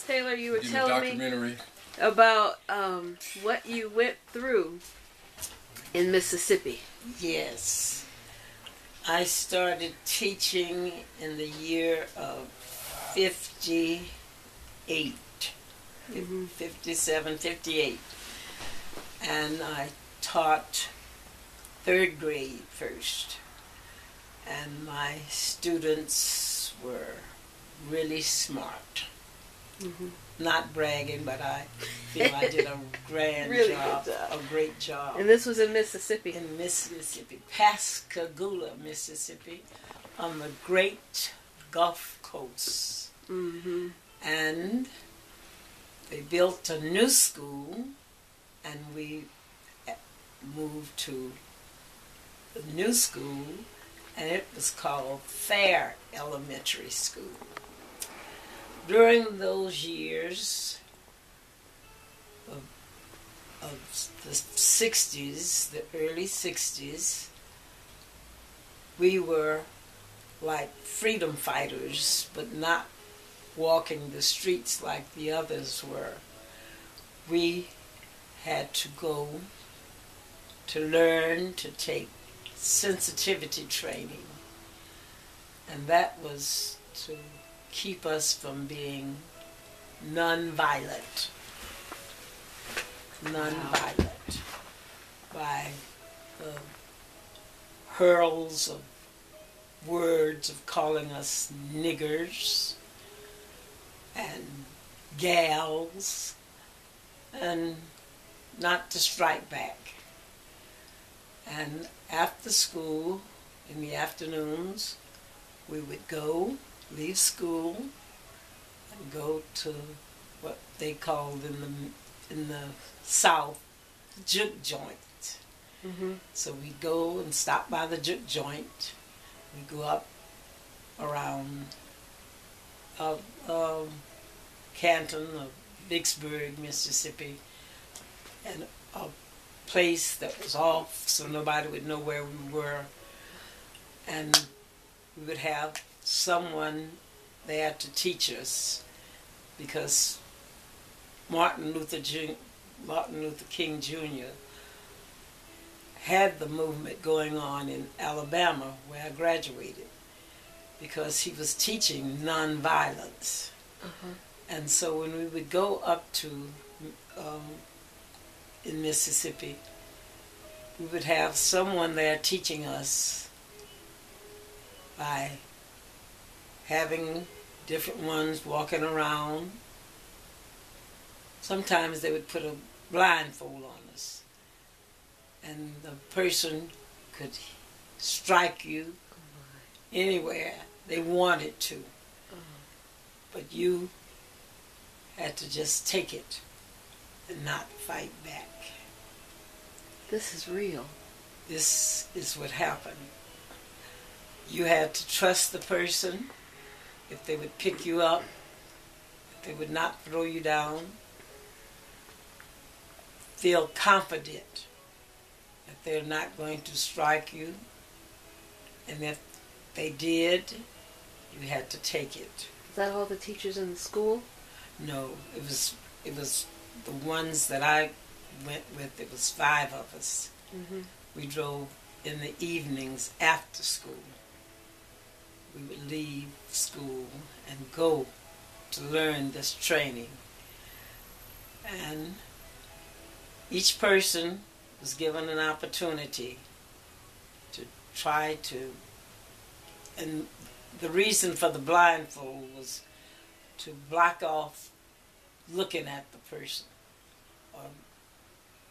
Taylor, you were Did a telling me documentary. about what you went through in Mississippi. Yes. I started teaching in the year of 58, 57, 58. And I taught third grade first. And my students were really smart. Not bragging, but I feel I did a grand Really job, good job. a great job. And this was in Mississippi. In Mississippi, Pascagoula, Mississippi, on the great Gulf Coast. And they built a new school, and we moved to the new school, and it was called Fair Elementary School. During those years of the 60s, the early 60s, we were like freedom fighters, but not walking the streets like the others were. We had to go to learn to take sensitivity training, and that was to keep us from being non-violent by the hurls of words of calling us niggers and gals, and not to strike back. And after school, in the afternoons, we would leave school and go to what they called in the South, juke joint. So we'd go and stop by the juke joint. We'd go up around Canton of Vicksburg, Mississippi, and a place that was off so nobody would know where we were. And we would have someone there to teach us, because Martin Luther King Jr. had the movement going on in Alabama, where I graduated, because he was teaching nonviolence. And so when we would go up to in Mississippi, we would have someone there teaching us by having different ones walking around. Sometimes they would put a blindfold on us, and the person could strike you anywhere they wanted to, but you had to just take it and not fight back. This is real. This is what happened. You had to trust the person, if they would pick you up, if they would not throw you down. Feel confident that they're not going to strike you, and if they did, you had to take it. Is that all the teachers in the school? No, it was the ones that I went with. It was 5 of us. We drove in the evenings after school. We would leave school and go to learn this training. And each person was given an opportunity to try to, and the reason for the blindfold was to block off looking at the person or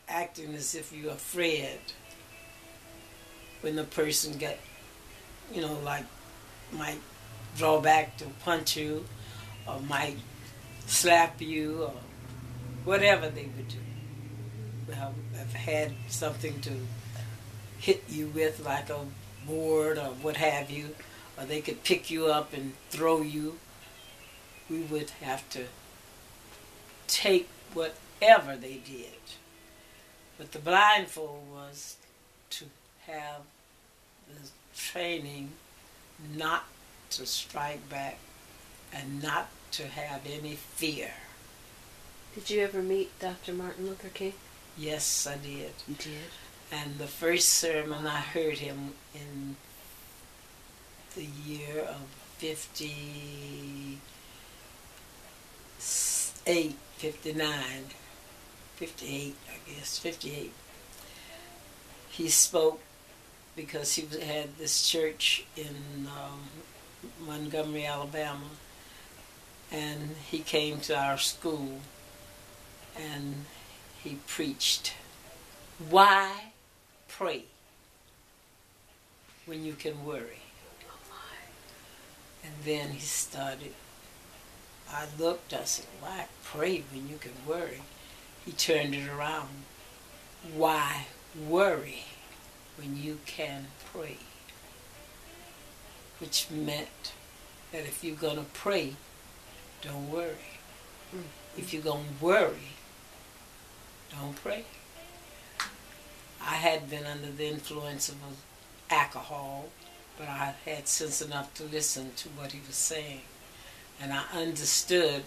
acting as if you're afraid when the person get, like might draw back to punch you or might slap you or whatever they would do. I've had something to hit you with, like a board or what have you, or they could pick you up and throw you. We would have to take whatever they did. But the blindfold was to have the training not to strike back and not to have any fear. Did you ever meet Dr. Martin Luther King? Yes, I did. You did? And the first sermon I heard him in the year of 58, 59, 58, I guess, 58. He spoke because he had this church in Montgomery, Alabama, and he came to our school and he preached, "Why pray when you can worry?" And then he started, I looked, I said, "Why pray when you can worry?" He turned it around. "Why worry when you can pray?" Which meant that if you're going to pray, don't worry. If you're going to worry, don't pray. I had been under the influence of alcohol, but I had sense enough to listen to what he was saying. And I understood,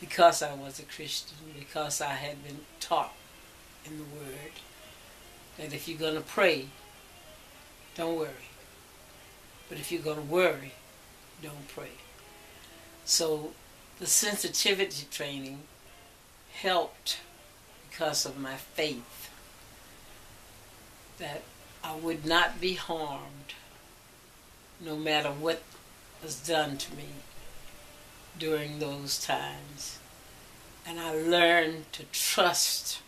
because I was a Christian, because I had been taught in the Word, that if you're going to pray, don't worry. But if you're going to worry, don't pray. So the sensitivity training helped because of my faith that I would not be harmed no matter what was done to me during those times. And I learned to trust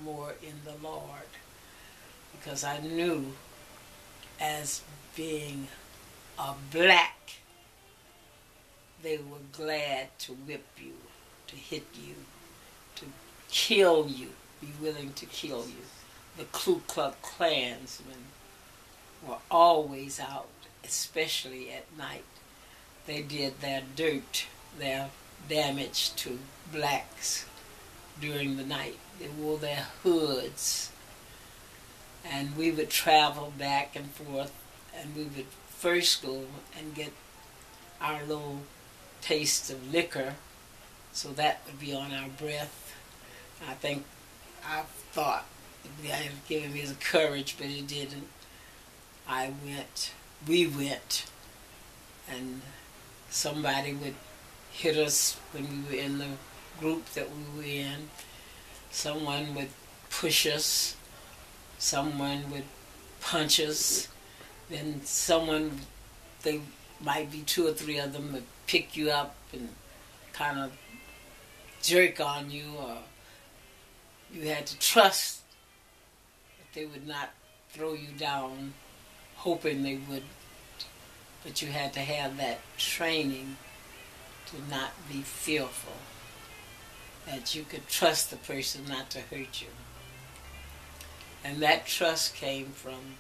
more in the Lord because I knew, as being a black, they were glad to whip you, to hit you, to kill you, be willing to kill you. The Ku Klux Klansmen were always out, especially at night. They did their dirt, their damage to blacks during the night. They wore their hoods. And we would travel back and forth, and we would first go and get our little taste of liquor, so that would be on our breath. I thought it had given me the courage, but it didn't. We went, and somebody would hit us when we were in the group that we were in. Someone would push us. Someone would punch us. Then they might be 2 or 3 of them, would pick you up and kind of jerk on you, or you had to trust that they would not throw you down, hoping they would. But you had to have that training to not be fearful, that you could trust the person not to hurt you. And that trust came from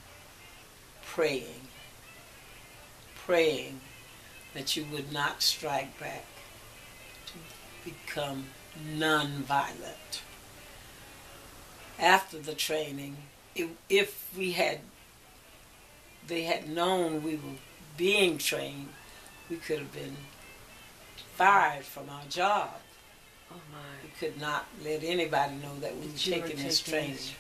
praying that you would not strike back, to become non-violent. After the training, if they had known we were being trained, we could have been fired from our job. Oh my. We could not let anybody know that we were taking this training.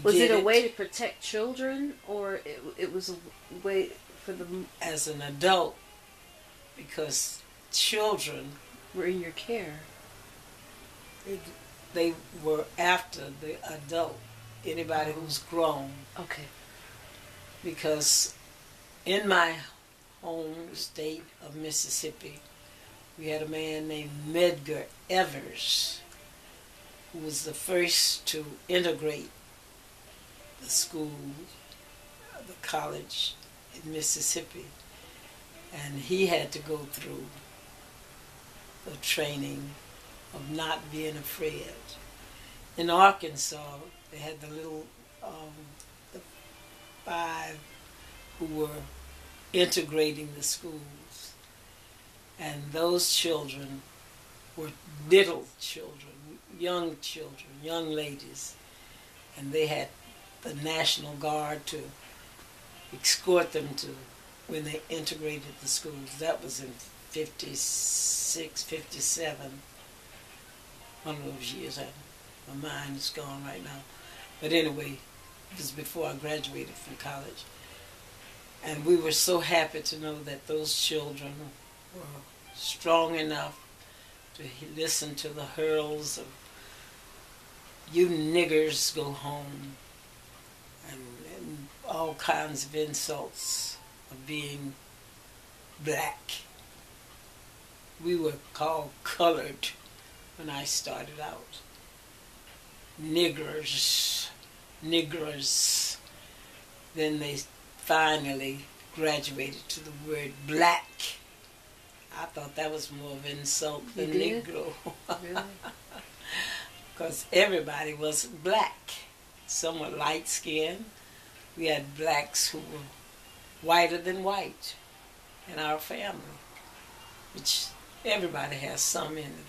Was it a way to protect children, or it was a way for them? As an adult, because children were in your care. They were after the adult, anybody who's grown. Okay. Because in my home state of Mississippi, we had a man named Medgar Evers, who was the first to integrate the school, the college in Mississippi. And he had to go through the training of not being afraid. In Arkansas, they had the 5 who were integrating the schools. And those children were little children, young ladies. And they had the National Guard to escort them to when they integrated the schools. That was in 56, 57. One of those years. My mind is gone right now. But anyway, it was before I graduated from college. And we were so happy to know that those children were strong enough to listen to the hurls of "you niggers go home" and all kinds of insults of being black. We were called colored when I started out. Niggers. Then they finally graduated to the word black. I thought that was more of an insult than Negro. Really? Because everybody wasn't black. Some were light-skinned. We had blacks who were whiter than white in our family, which everybody has some in it.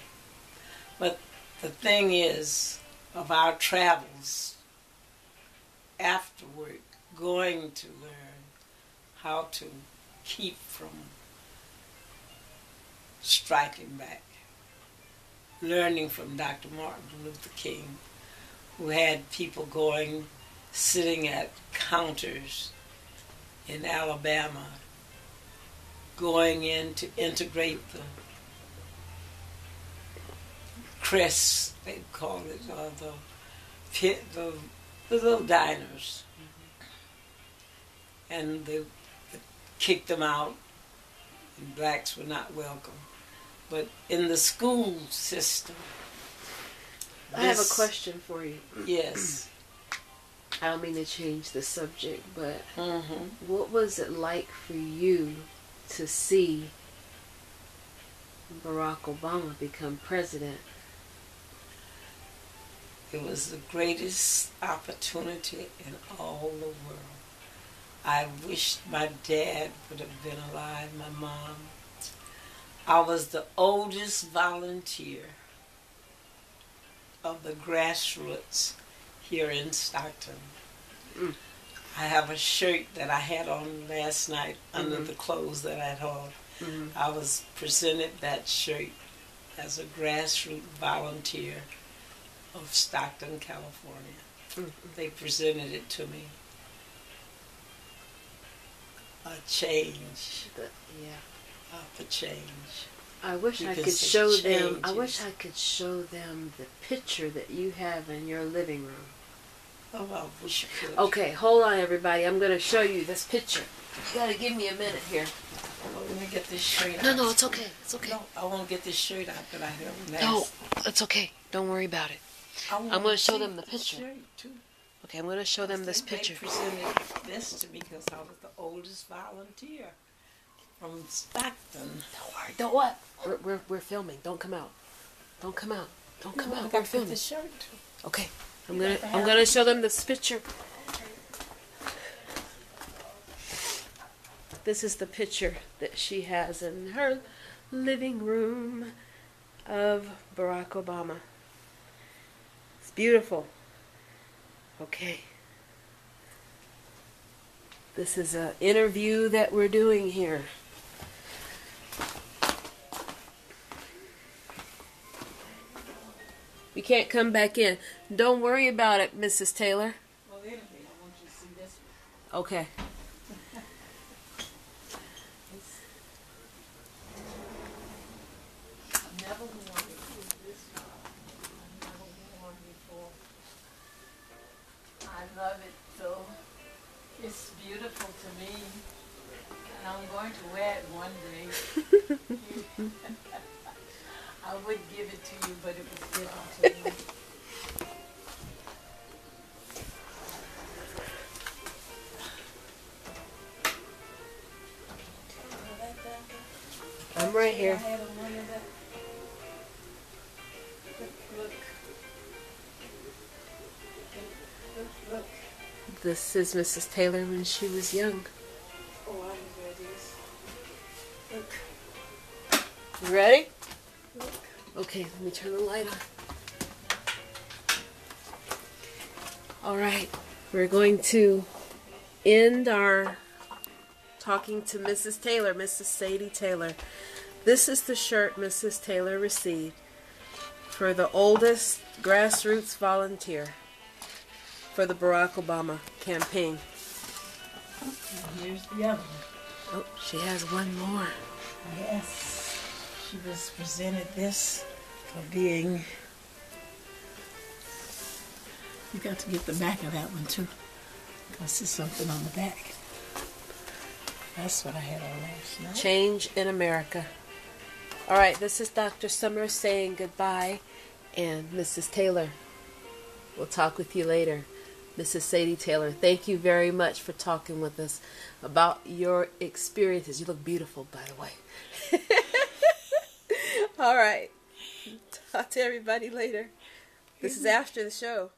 But the thing is, of our travels afterward, going to learn how to keep from striking back, learning from Dr. Martin Luther King, who had people sitting at counters in Alabama, going in to integrate the crests, they call it, or the little diners. And they kicked them out, and blacks were not welcome. But in the school system... I have a question for you. Yes. I don't mean to change the subject, but what was it like for you to see Barack Obama become president? It was the greatest opportunity in all the world. I wished my dad would have been alive, my mom. I was the oldest volunteer of the grassroots here in Stockton. I have a shirt that I had on last night under the clothes that I had on. I was presented that shirt as a grassroots volunteer of Stockton, California. They presented it to me. A change. A change. I wish I could show them. I wish I could show them the picture that you have in your living room. Oh, I wish you could. Okay, hold on, everybody. I'm going to show you this picture. You got to give me a minute here. Well, let me get this shirt out. No, it's okay. It's okay. No, I won't get this shirt out that I have now. No, it's okay. Don't worry about it. I'm going to show them the picture. Shirt too. Okay, I'm going to show them this picture. They presented this to me because I was the oldest volunteer from Stockton. Don't what? We're filming. Don't come out. Don't come out. Don't come out. We're filming. The shirt. Okay. I'm gonna show them this picture. This is the picture that she has in her living room of Barack Obama. It's beautiful. Okay. This is an interview that we're doing here. You can't come back in. Don't worry about it, Mrs. Taylor. Well, anyway, I want you to see this one. Okay. I've never worn this one. I've never worn before. I love it so. It's beautiful to me. And I'm going to wear it one day. I would give it to you, but it was given to me. I'm right here. I had one of that. Look. This is Mrs. Taylor when she was young. Oh, I know where it is. Look. You ready? Look. Okay, let me turn the light on. All right, we're going to end our talking to Mrs. Taylor, Mrs. Sadie Taylor. This is the shirt Mrs. Taylor received for the oldest grassroots volunteer for the Barack Obama campaign. And here's the other one. Oh, she has one more. Yes. She was presented this for being... You got to get the back of that one too. I see something on the back. That's what I had on last night. Change in America. All right, this is Dr. Summers saying goodbye, and Mrs. Taylor. We'll talk with you later. Mrs. Sadie Taylor, thank you very much for talking with us about your experiences. You look beautiful, by the way. All right. Talk to everybody later. This is after the show.